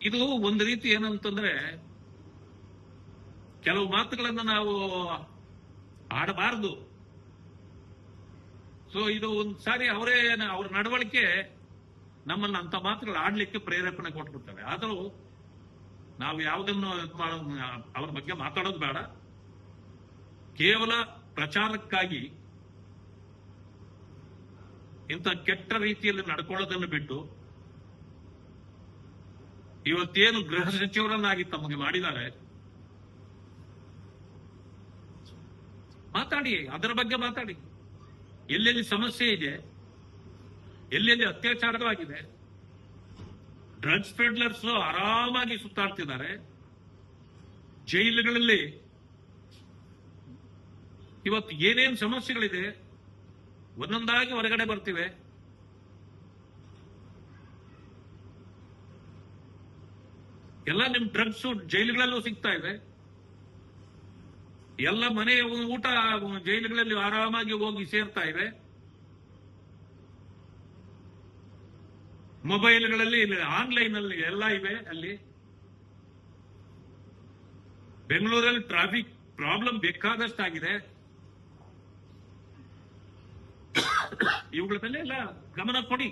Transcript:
ಇದು ಒಂದು ರೀತಿ ಏನಂತಂದ್ರೆ ಕೆಲವು ಮಾತುಗಳನ್ನು ನಾವು ಆಡಬಾರದು. ಸೊ ಇದು ಒಂದ್ ಸಾರಿ ಅವ್ರ ನಡವಳಿಕೆ ನಮ್ಮನ್ನ ಅಂತ ಮಾತುಗಳು ಆಡ್ಲಿಕ್ಕೆ ಪ್ರೇರೇಪಣೆ ಕೊಟ್ಬಿಡ್ತವೆ. ಆದರೂ ನಾವು ಯಾವುದನ್ನು ಅವ್ರ ಬಗ್ಗೆ ಮಾತಾಡೋದು ಬೇಡ. ಕೇವಲ ಪ್ರಚಾರಕ್ಕಾಗಿ ಇಂಥ ಕೆಟ್ಟ ರೀತಿಯಲ್ಲಿ ನಡ್ಕೊಳ್ಳೋದನ್ನು ಬಿಟ್ಟು ಇವತ್ತೇನು ಗೃಹ ಸಚಿವರನ್ನಾಗಿ ತಮಗೆ ಮಾಡಿದ್ದಾರೆ, ಮಾತಾಡಿ, ಅದರ ಬಗ್ಗೆ ಮಾತಾಡಿ. ಎಲ್ಲೆಲ್ಲಿ ಸಮಸ್ಯೆ ಇದೆ, ಎಲ್ಲೆಲ್ಲಿ ಅತ್ಯಾಚಾರವಾಗಿದೆ, ಡ್ರಗ್ಸ್ ಪೆಡ್ಲರ್ಸ್ ಆರಾಮಾಗಿ ಸುತ್ತಾಡ್ತಿದ್ದಾರೆ ಜೈಲುಗಳಲ್ಲಿ. ಇವತ್ತು ಏನೇನು ಸಮಸ್ಯೆಗಳಿದೆ ಒಂದೊಂದಾಗಿ ಹೊರಗಡೆ ಬರ್ತಿವೆ. ಎಲ್ಲ ನಿಮ್ ಡ್ರಗ್ಸ್ ಜೈಲುಗಳಲ್ಲೂ ಸಿಗ್ತಾ ಇದೆ. ಎಲ್ಲ ಮನೆ ಊಟ ಜೈಲುಗಳಲ್ಲಿ ಆರಾಮಾಗಿ ಹೋಗಿ ಸೇರ್ತಾ ಇದೆ. ಮೊಬೈಲ್ಗಳಲ್ಲಿ ಆನ್ಲೈನ್ ಅಲ್ಲಿ ಎಲ್ಲ ಇವೆ. ಅಲ್ಲಿ ಬೆಂಗಳೂರಲ್ಲಿ ಟ್ರಾಫಿಕ್ ಪ್ರಾಬ್ಲಮ್ ಬೇಕಾದಷ್ಟಾಗಿದೆ. ಇವುಗಳ ಮೇಲೆ ಎಲ್ಲ ಗಮನ ಕೊಡಿ.